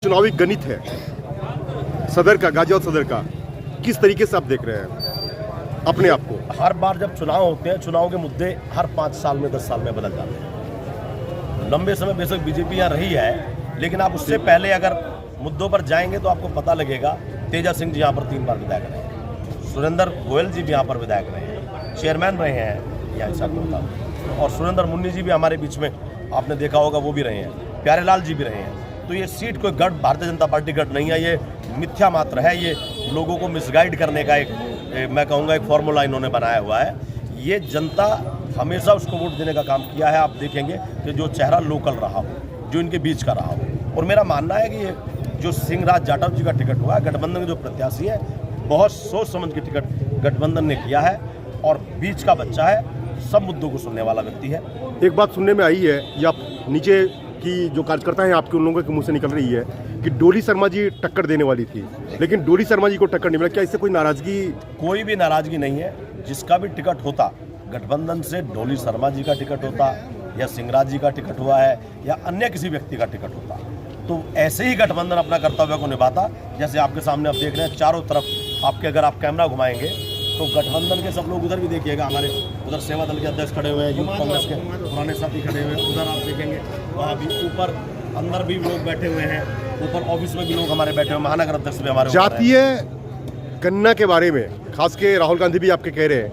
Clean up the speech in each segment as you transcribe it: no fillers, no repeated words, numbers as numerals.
चुनावी गणित है सदर का, गाजियाबाद सदर का, किस तरीके से आप देख रहे हैं अपने आप को? हर बार जब चुनाव होते हैं, चुनाव के मुद्दे हर 5 साल में 10 साल में बदल जाते हैं। लंबे समय बेशक बीजेपी यहाँ रही है, लेकिन आप उससे पहले अगर मुद्दों पर जाएंगे तो आपको पता लगेगा। तेजा सिंह जी यहाँ पर 3 बार विधायक रहे हैं, सुरेंद्र गोयल जी भी यहाँ पर विधायक रहे हैं, चेयरमैन रहे हैं यहाँ हिसाब, और सुरेंद्र मुन्नी जी भी हमारे बीच में आपने देखा होगा वो भी रहे हैं, प्यारेलाल जी भी रहे हैं। तो ये सीट कोई गढ़ भारतीय जनता पार्टी गढ़ नहीं है, ये मिथ्या मात्र है। ये लोगों को मिसगाइड करने का एक मैं कहूँगा एक फॉर्मूला इन्होंने बनाया हुआ है। ये जनता हमेशा उसको वोट देने का काम किया है। आप देखेंगे कि जो चेहरा लोकल रहा हो, जो इनके बीच का रहा हो, और मेरा मानना है कि ये जो सिंहराज जाटव जी का टिकट हुआ है, गठबंधन के जो प्रत्याशी है, बहुत सोच समझ के टिकट गठबंधन ने किया है और बीच का बच्चा है, सब मुद्दों को सुनने वाला व्यक्ति है। एक बात सुनने में आई है, या नीचे की जो कार्यकर्ता हैं आपके, उन लोगों के मुंह से निकल रही है कि डोली शर्मा जी टक्कर देने वाली थी, लेकिन डोली शर्मा जी को टक्कर नहीं मिला। क्या इससे कोई नाराजगी? कोई भी नाराजगी नहीं है। जिसका भी टिकट होता गठबंधन से, डोली शर्मा जी का टिकट होता या सिंहराज जी का टिकट हुआ है या अन्य किसी व्यक्ति का टिकट होता, तो ऐसे ही गठबंधन अपना कर्तव्य को निभाता। जैसे आपके सामने आप देख रहे हैं चारों तरफ आपके, अगर आप कैमरा घुमाएंगे तो गठबंधन के सब लोग, उधर भी देखिएगा, हमारे उधर सेवा दल के अध्यक्ष खड़े हुए हैं, यूथ कांग्रेस के पुराने साथी खड़े हुए हैं, उधर आप देखेंगे वहाँ भी ऊपर अंदर भी लोग बैठे हुए हैं, ऊपर ऑफिस में भी लोग हमारे बैठे हुए, महानगर अध्यक्ष भी हमारे। जातीय गणना के बारे में खास के राहुल गांधी भी आपके कह रहे हैं,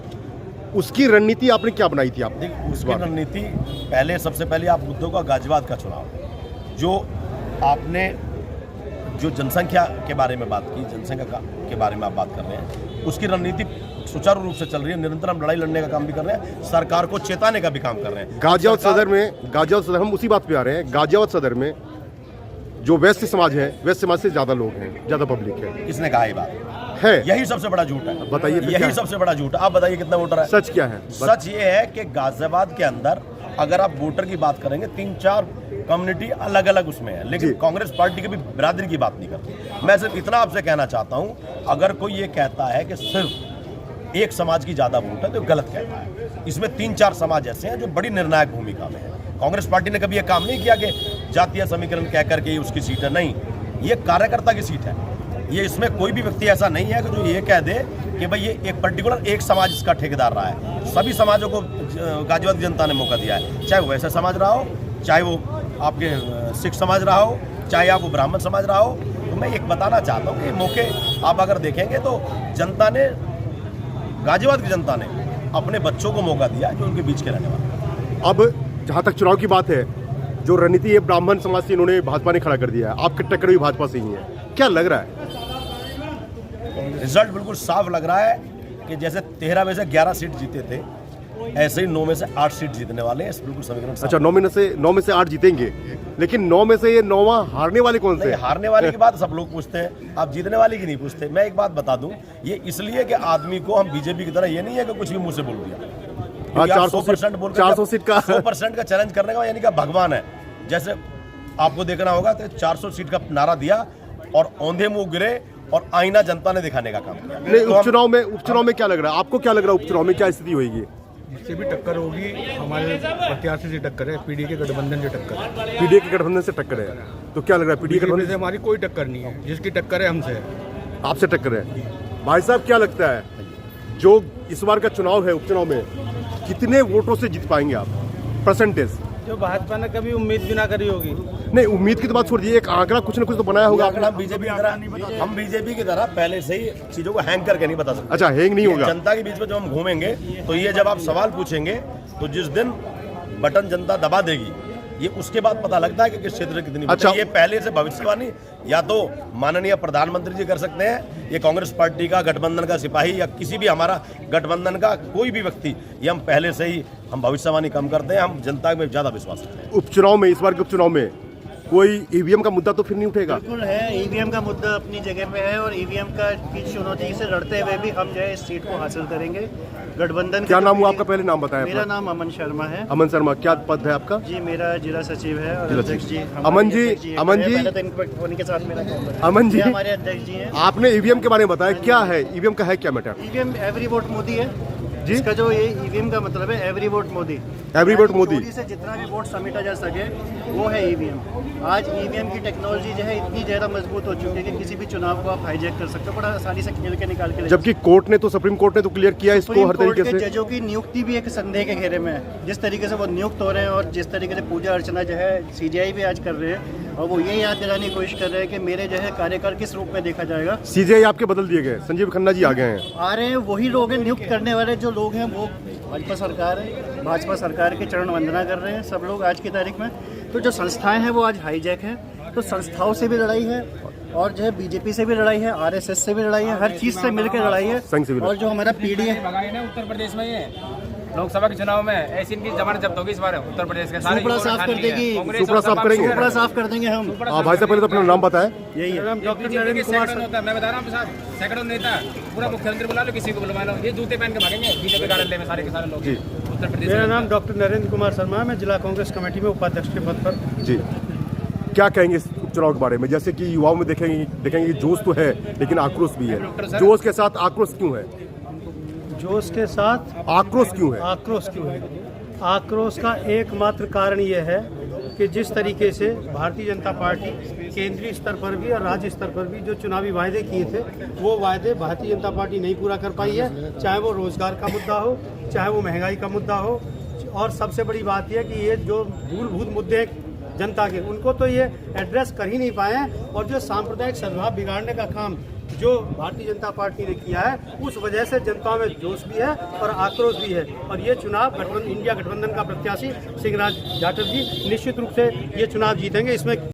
उसकी रणनीति आपने क्या बनाई थी? आप उसकी रणनीति पहले, सबसे पहले आप मुद्दों का गाजियाबाद का चुनाव, जो आपने जो जनसंख्या के बारे में बात की, जनसंख्या के बारे में आप बात कर रहे हैं, उसकी रणनीति सुचारू रूप से चल रही है। निरंतर हम लड़ाई लड़ने का काम भी कर रहे हैं, सरकार को चेताने का भी काम कर रहे हैं। गाजियाबाद सदर हम उसी बात पे आ रहे हैं। गाजियाबाद सदर में जो वैश्य समाज है, वैश्य समाज से ज्यादा लोग हैं, ज्यादा पब्लिक है। किसने कहा ये बात है? यही सबसे बड़ा झूठ है। बताइए, यही सबसे बड़ा झूठ। आप बताइए कितना वोटर है? सच क्या है? सच ये है कि गाजियाबाद के अंदर अगर आप वोटर की बात करेंगे, 3-4 कम्युनिटी अलग अलग उसमें है, लेकिन कांग्रेस पार्टी की भी बिरादरी की बात नहीं करती। मैं सिर्फ इतना आपसे कहना चाहता हूं, अगर कोई ये कहता है कि सिर्फ एक समाज की ज्यादा वोट है तो गलत कहता है। इसमें 3-4 समाज ऐसे हैं जो बड़ी निर्णायक भूमिका में है। कांग्रेस पार्टी ने कभी यह काम नहीं किया कि जातीय समीकरण कह करके उसकी सीट है, नहीं, ये कार्यकर्ता की सीट है। ये इसमें कोई भी व्यक्ति ऐसा नहीं है कि जो ये कह दे कि भाई ये एक पर्टिकुलर एक समाज इसका ठेकेदार रहा है। सभी समाजों को गाजियाबाद की जनता ने मौका दिया है, चाहे वो वैसे समाज रहा हो, चाहे वो आपके सिख समाज रहा हो, चाहे आप वो ब्राह्मण समाज रहा हो। तो मैं एक बताना चाहता हूँ कि मौके आप अगर देखेंगे तो जनता ने, गाजियाबाद की जनता ने अपने बच्चों को मौका दिया जो उनके बीच के रहने वाले। अब जहाँ तक चुनाव की बात है, जो रणनीति है ब्राह्मण समाज से इन्होंने भाजपा ने खड़ा कर दिया है, आपके टक्कर भी भाजपा से ही है, क्या लग रहा है? रिजल्ट बिल्कुल साफ लग रहा है कि जैसे 13 में से 11 सीट जीते थे, ऐसे ही 9 में से 8 सीट जीतने वाले हैं। बिल्कुल समीकरण। अच्छा, 9 में से 8 जीतेंगे, लेकिन 9 में से ये 9वां हारने वाले कौन से? हारने वाले की बात सब लोग पूछते हैं, आप जीतने वाले की नहीं पूछते। मैं एक बात बता दूं, ये इसलिए कि आदमी को हम बीजेपी की तरह, ये नहीं है कि कुछ भी मुंह से बोल दिया। 400% बोल 400 सीट का 100% का चैलेंज करने का यानी कि भगवान है। जैसे आपको देखना होगा तो 400 सीट का नारा दिया और औंधे मुंह गिरे और आईना जनता ने दिखाने का काम किया। तो उपचुनाव में क्या लग रहा है आपको? क्या लग रहा है उपचुनाव में क्या स्थिति होगी? जिससे भी टक्कर होगी, हमारे प्रत्याशी से टक्कर है, पीडी के गठबंधन से टक्कर है। पीडी के गठबंधन से टक्कर है, तो क्या लग रहा है? पीडी के गठबंधन से हमारी कोई टक्कर नहीं है, जिसकी टक्कर है हमसे है। आपसे टक्कर है। भाई साहब, क्या लगता है जो इस बार का चुनाव है, उपचुनाव में कितने वोटों से जीत पाएंगे आप? परसेंटेज जो भाजपा ने कभी उम्मीद भी ना करी होगी। नहीं, उम्मीद की तो बात छोड़ दीजिए, एक आंकड़ा कुछ ना कुछ तो बनाया होगा। हम बीजेपी की तरह पहले से ही चीजों को हैंग करके नहीं बता सकते। अच्छा, हैंग नहीं होगा। जनता के बीच में जब हम घूमेंगे तो ये जब आप सवाल पूछेंगे तो जिस दिन बटन जनता दबा देगी, ये उसके बाद पता लगता है कि किस क्षेत्र में कितनी। अच्छा, ये पहले से भविष्यवाणी या तो माननीय प्रधानमंत्री जी कर सकते हैं, ये कांग्रेस पार्टी का गठबंधन का सिपाही या किसी भी हमारा गठबंधन का कोई भी व्यक्ति, ये हम पहले से ही हम भविष्यवाणी कम करते हैं। हम जनता में ज्यादा विश्वास रखते हैं। उपचुनाव में, इस बार के उपचुनाव में कोई ईवीएम का मुद्दा तो फिर नहीं उठेगा? बिल्कुल है, ईवीएम का मुद्दा अपनी जगह पे है और ईवीएम का की चुनौती से लड़ते हुए भी हम जो है इस सीट को हासिल करेंगे। गठबंधन। क्या नाम हुआ आपका? पहले नाम बताएं। मेरा नाम अमन शर्मा है। अमन शर्मा, क्या पद है आपका? जी, मेरा जिला सचिव है और अध्यक्ष जी। अमन जी होने के साथ मेरा अमन जी हमारे अध्यक्ष जी हैं। आपने ईवीएम के बारे में बताया, क्या है ईवीएम का? है क्या matter? EVM every vote Modi है। जी? इसका जो ये ईवीएम का मतलब है every vote Modi. Every vote यानी मोदी। चोरी से जितना भी वोट समेटा जा सके वो है ईवीएम। आज ईवीएम की टेक्नोलॉजी जो है इतनी ज़्यादा मजबूत हो चुकी है कि किसी भी चुनाव को आप हाईजैक कर सकते हो, बड़ा आसानी से खेल के निकाल के ले जबकि कोर्ट ने तो सुप्रीम कोर्ट ने तो क्लियर किया इसको सुप्रीम हर कोर्ट तरीके के से। जजों की नियुक्ति भी एक संदेह के घेरे में है। जिस तरीके से वो नियुक्त हो रहे हैं और जिस तरीके से पूजा अर्चना जो है सीजीआई भी आज कर रहे हैं, और वो ये याद दिलाने की कोशिश कर रहे हैं कि मेरे जो है कार्यकाल किस रूप में देखा जाएगा। सीजीआई आपके बदल दिए गए, संजीव खन्ना जी आ गए हैं। आ रहे हैं वही लोग हैं, नियुक्त करने वाले जो लोग हैं वो भाजपा सरकार है, भाजपा सरकार की चरण वंदना कर रहे हैं सब लोग आज की तारीख में। तो जो संस्थाएं हैं वो आज हाईजैक है, तो संस्थाओं से भी लड़ाई है और जो है बीजेपी से भी लड़ाई है, आरएसएस से भी लड़ाई है, हर चीज से मिलकर लड़ाई है। संघ से भी और जो हमारा पीढ़ी है उत्तर प्रदेश में ये लोकसभा के चुनाव में ऐसी इनकी जमानत जब्त होगी इस बार उत्तर प्रदेश के सारे सुपड़ा साफ कर देगी, सुपड़ा साफ करेंगे। सुपड़ा साफ कर देंगे हम। भाई साहब पहले तो अपना नाम बताएं। यही है। डॉक्टर नरेंद्र कुमार होता है, मैं बता रहा हूँ साहब, सैकड़ों नेता पूरा मुख्यमंत्री बुला लो, किसी को बुलवा लो, ये जूते पहन के भागेंगे बीजेपी कार्यालय में सारे के सारे लोग जी। उत्तर प्रदेश मेरा में। नाम डॉक्टर नरेंद्र कुमार शर्मा है, मैं जिला कांग्रेस कमेटी में उपाध्यक्ष के पद पर। जी, क्या कहेंगे इस उपचुनाव के बारे में? जैसे कि युवाओं में देखेंगे कि जोश तो है लेकिन आक्रोश भी है। जोश के साथ आक्रोश क्यों है? जोश के साथ आक्रोश क्यों है? आक्रोश क्यों है? आक्रोश का एकमात्र कारण यह है कि जिस तरीके से भारतीय जनता पार्टी केंद्रीय स्तर पर भी और राज्य स्तर पर भी जो चुनावी वायदे किए थे वो वायदे भारतीय जनता पार्टी नहीं पूरा कर पाई है, चाहे वो रोजगार का मुद्दा हो, चाहे वो महंगाई का मुद्दा हो। और सबसे बड़ी बात यह है कि ये जो मूलभूत मुद्दे हैं जनता के, उनको तो ये एड्रेस कर ही नहीं पाए हैं। और जो सांप्रदायिक सद्भाव बिगाड़ने का काम जो भारतीय जनता पार्टी ने किया है, उस वजह से जनता में जोश भी है और आक्रोश भी है। और ये चुनाव इंडिया गठबंधन का प्रत्याशी सिंहराज जाटव जी निश्चित रूप से ये चुनाव जीतेंगे, इसमें